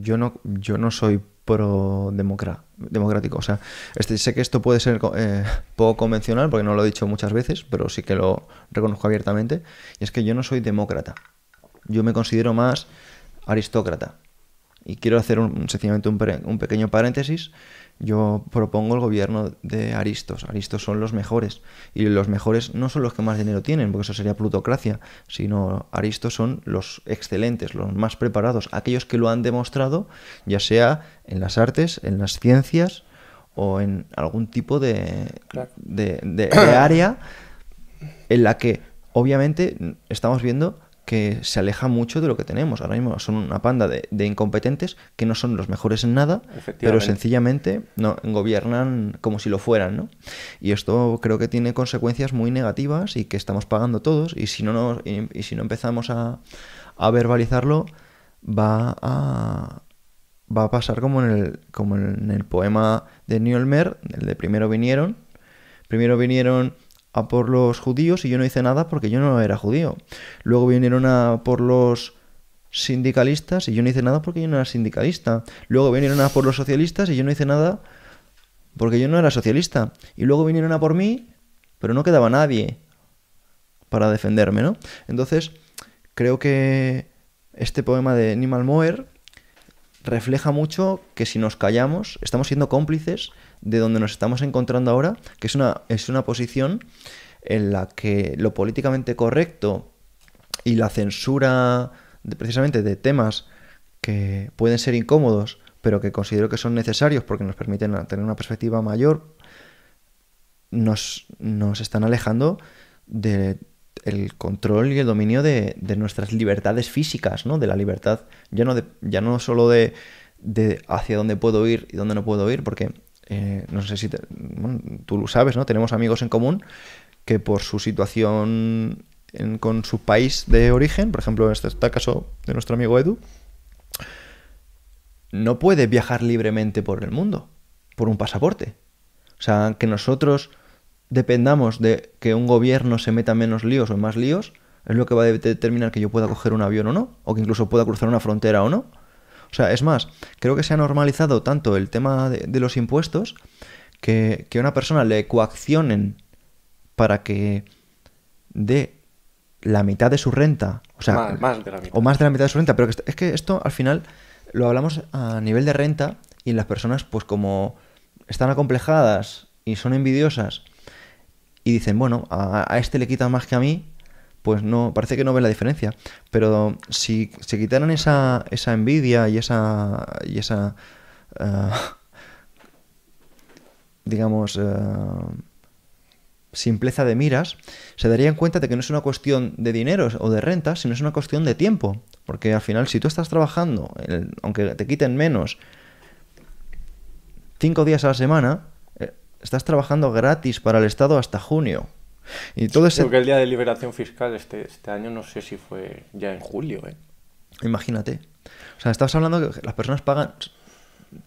yo no soy democrático. O sea, sé que esto puede ser poco convencional, porque no lo he dicho muchas veces, pero sí que lo reconozco abiertamente. Y es que yo no soy demócrata. Yo me considero más aristócrata. Y quiero hacer sencillamente un pequeño paréntesis. Yo propongo el gobierno de aristos. Aristos son los mejores. Y los mejores no son los que más dinero tienen, porque eso sería plutocracia, sino aristos son los excelentes, los más preparados, aquellos que lo han demostrado, ya sea en las artes, en las ciencias o en algún tipo Claro. de área en la que obviamente estamos viendo que se aleja mucho de lo que tenemos. Ahora mismo son una panda de incompetentes que no son los mejores en nada, pero Efectivamente. sencillamente no gobiernan como si lo fueran, ¿no? Y esto creo que tiene consecuencias muy negativas y que estamos pagando todos, y si no empezamos a verbalizarlo, va a pasar como en el poema de Niolmer, el de Primero vinieron a por los judíos y yo no hice nada porque yo no era judío. Luego vinieron a por los sindicalistas y yo no hice nada porque yo no era sindicalista. Luego vinieron a por los socialistas y yo no hice nada porque yo no era socialista. Y luego vinieron a por mí, pero no quedaba nadie para defenderme, ¿no? Entonces, creo que este poema de Nimal Moer refleja mucho que si nos callamos estamos siendo cómplices de donde nos estamos encontrando ahora, que es una posición en la que lo políticamente correcto y la censura precisamente de temas que pueden ser incómodos, pero que considero que son necesarios porque nos permiten tener una perspectiva mayor, nos están alejando del control y el dominio de nuestras libertades físicas, ¿no? De la libertad, ya no solo de hacia dónde puedo ir y dónde no puedo ir, porque no sé si bueno, tú lo sabes, ¿no? Tenemos amigos en común que por su situación con su país de origen, por ejemplo, este está el caso de nuestro amigo Edu, no puede viajar libremente por el mundo por un pasaporte. O sea, que nosotros dependamos de que un gobierno se meta en menos líos o en más líos, es lo que va a determinar que yo pueda coger un avión o no, o que incluso pueda cruzar una frontera o no. O sea, es más, creo que se ha normalizado tanto el tema de los impuestos que a una persona le coaccionen para que dé la mitad de su renta, o sea, Más de la mitad. o más de la mitad de su renta, pero es que esto al final lo hablamos a nivel de renta y las personas, pues como están acomplejadas y son envidiosas y dicen, bueno, a este le quitan más que a mí, pues no, parece que no ven la diferencia. Pero si se quitaran esa envidia y esa digamos, simpleza de miras, se darían cuenta de que no es una cuestión de dinero o de renta, sino es una cuestión de tiempo. Porque al final, si tú estás trabajando, aunque te quiten menos, 5 días a la semana, estás trabajando gratis para el Estado hasta junio. Y todo ese... Creo que el día de liberación fiscal este año, no sé si fue ya en julio, ¿eh? Imagínate. O sea, estamos hablando de que las personas pagan,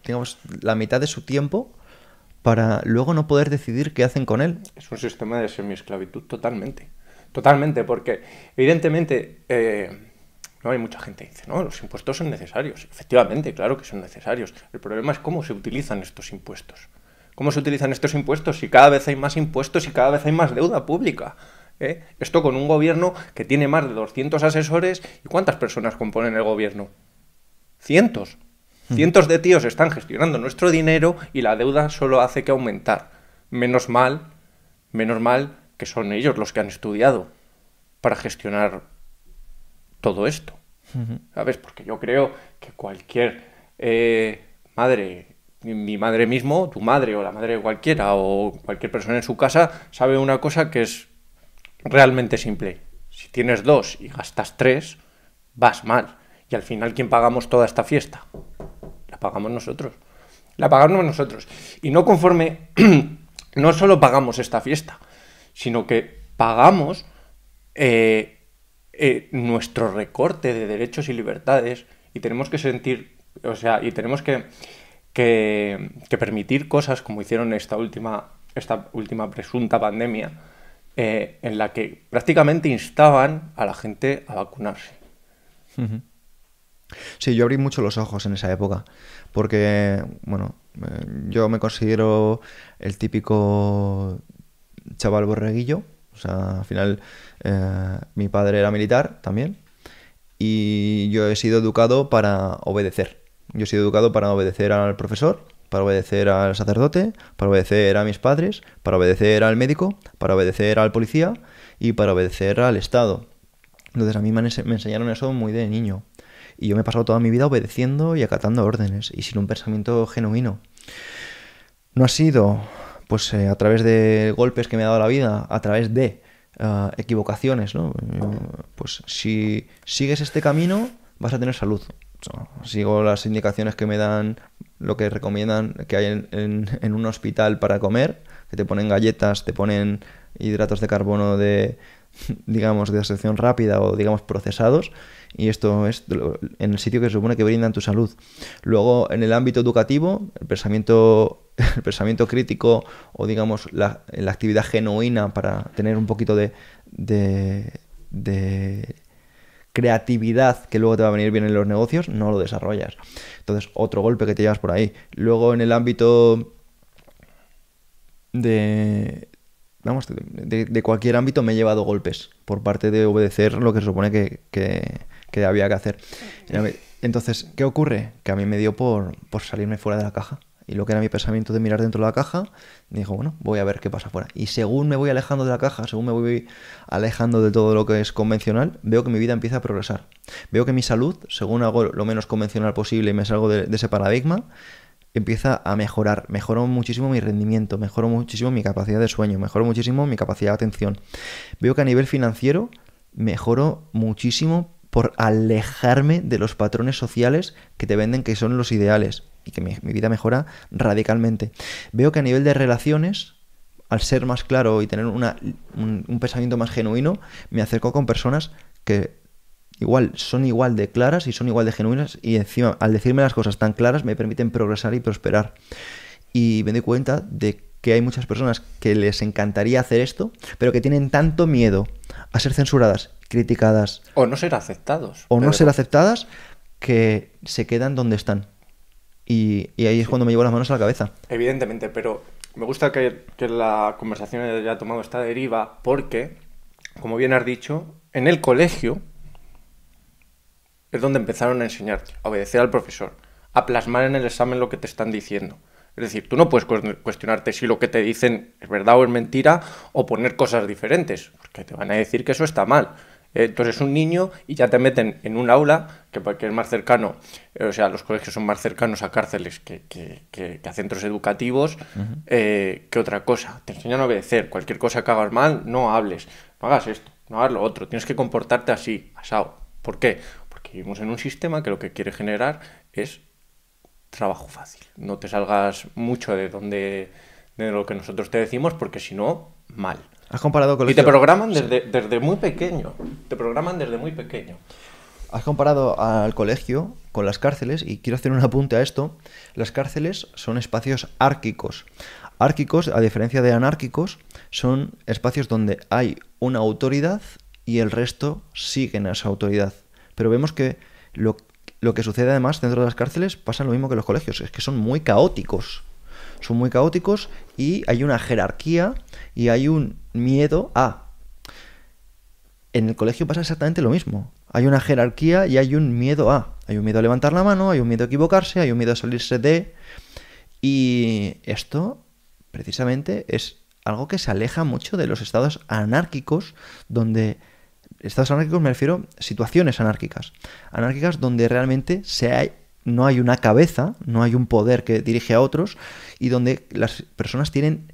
digamos, la mitad de su tiempo para luego no poder decidir qué hacen con él. Es un sistema de semiesclavitud totalmente. Totalmente, porque evidentemente no hay mucha gente que dice, no, los impuestos son necesarios. Efectivamente, claro que son necesarios. El problema es cómo se utilizan estos impuestos. ¿Cómo se utilizan estos impuestos si cada vez hay más impuestos y cada vez hay más deuda pública? Esto con un gobierno que tiene más de 200 asesores. ¿Y cuántas personas componen el gobierno? Cientos. Cientos de tíos están gestionando nuestro dinero y la deuda solo hace que aumentar. Menos mal que son ellos los que han estudiado para gestionar todo esto. ¿Sabes? Porque yo creo que cualquier madre, mi madre mismo, tu madre o la madre de cualquiera o cualquier persona en su casa sabe una cosa que es realmente simple. Si tienes 2 y gastas 3, vas mal. Y al final, ¿quién pagamos toda esta fiesta? La pagamos nosotros. La pagamos nosotros. Y no conforme, no solo pagamos esta fiesta, sino que pagamos nuestro recorte de derechos y libertades y tenemos que sentir, o sea, y tenemos que permitir cosas como hicieron esta última presunta pandemia, en la que prácticamente instaban a la gente a vacunarse. Sí, yo abrí mucho los ojos en esa época, porque, bueno, yo me considero el típico chaval borreguillo, o sea, al final mi padre era militar también, y yo he sido educado para obedecer. Yo he sido educado para obedecer al profesor, para obedecer al sacerdote, para obedecer a mis padres, para obedecer al médico, para obedecer al policía y para obedecer al Estado. Entonces a mí me enseñaron eso muy de niño. Y yo me he pasado toda mi vida obedeciendo y acatando órdenes y sin un pensamiento genuino. No ha sido pues a través de golpes que me ha dado la vida, a través de equivocaciones, ¿no? Pues si sigues este camino vas a tener salud. Sigo las indicaciones que me dan, lo que recomiendan que hay en un hospital para comer, que te ponen galletas, te ponen hidratos de carbono de, digamos, de absorción rápida o, digamos, procesados, y esto es en el sitio que se supone que brindan tu salud. Luego, en el ámbito educativo, el pensamiento crítico o, digamos, la actividad genuina para tener un poquito de creatividad que luego te va a venir bien en los negocios, no lo desarrollas. Entonces, otro golpe que te llevas por ahí. Luego, en el ámbito de cualquier ámbito me he llevado golpes por parte de obedecer lo que se supone que había que hacer. Entonces, ¿qué ocurre? Que a mí me dio por salirme fuera de la caja. Y lo que era mi pensamiento de mirar dentro de la caja, me dijo, bueno, voy a ver qué pasa afuera. Y según me voy alejando de la caja, según me voy alejando de todo lo que es convencional, veo que mi vida empieza a progresar. Veo que mi salud, según hago lo menos convencional posible y me salgo de ese paradigma, empieza a mejorar. Mejoro muchísimo mi rendimiento, mejoro muchísimo mi capacidad de sueño, mejoro muchísimo mi capacidad de atención. Veo que a nivel financiero mejoro muchísimo por alejarme de los patrones sociales que te venden que son los ideales, y que mi vida mejora radicalmente. Veo que a nivel de relaciones, al ser más claro y tener un pensamiento más genuino, me acerco con personas que son igual de claras y son igual de genuinas, y encima, al decirme las cosas tan claras, me permiten progresar y prosperar. Y me doy cuenta de que hay muchas personas que les encantaría hacer esto, pero que tienen tanto miedo a ser censuradas, criticadas o no ser aceptados. O no ser aceptadas, que se quedan donde están. Y ahí es cuando me llevo las manos a la cabeza. Evidentemente, pero me gusta que la conversación haya tomado esta deriva porque, como bien has dicho, en el colegio es donde empezaron a enseñarte, a obedecer al profesor, a plasmar en el examen lo que te están diciendo. Es decir, tú no puedes cuestionarte si lo que te dicen es verdad o es mentira, o poner cosas diferentes, porque te van a decir que eso está mal. Entonces un niño y ya te meten en un aula que es más cercano, o sea, los colegios son más cercanos a cárceles que a centros educativos, que otra cosa. Te enseñan a obedecer, cualquier cosa que hagas mal, no hables, no hagas esto, no hagas lo otro, tienes que comportarte así, asado. ¿Por qué? Porque vivimos en un sistema que lo que quiere generar es trabajo fácil. No te salgas mucho de lo que nosotros te decimos, porque si no, mal. ¿Has comparado colegio? Y te programan desde muy pequeño. Te programan desde muy pequeño. Has comparado al colegio con las cárceles, y quiero hacer un apunte a esto. Las cárceles son espacios árquicos. Árquicos, a diferencia de anárquicos, son espacios donde hay una autoridad y el resto siguen a esa autoridad. Pero vemos que lo que sucede además dentro de las cárceles pasa lo mismo que los colegios. Es que son muy caóticos. Son muy caóticos y hay una jerarquía y hay un miedo a... En el colegio pasa exactamente lo mismo. Hay una jerarquía y hay un miedo a... Hay un miedo a levantar la mano, hay un miedo a equivocarse, hay un miedo a salirse de... Y esto, precisamente, es algo que se aleja mucho de los estados anárquicos, donde... Estados anárquicos me refiero a situaciones anárquicas. Anárquicas donde realmente no hay una cabeza, no hay un poder que dirige a otros, y donde las personas tienen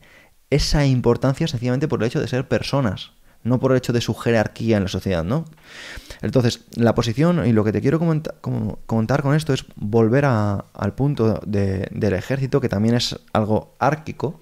esa importancia sencillamente por el hecho de ser personas, no por el hecho de su jerarquía en la sociedad, ¿no? Entonces, la posición, y lo que te quiero comentar con esto, es volver al punto del ejército, que también es algo árquico,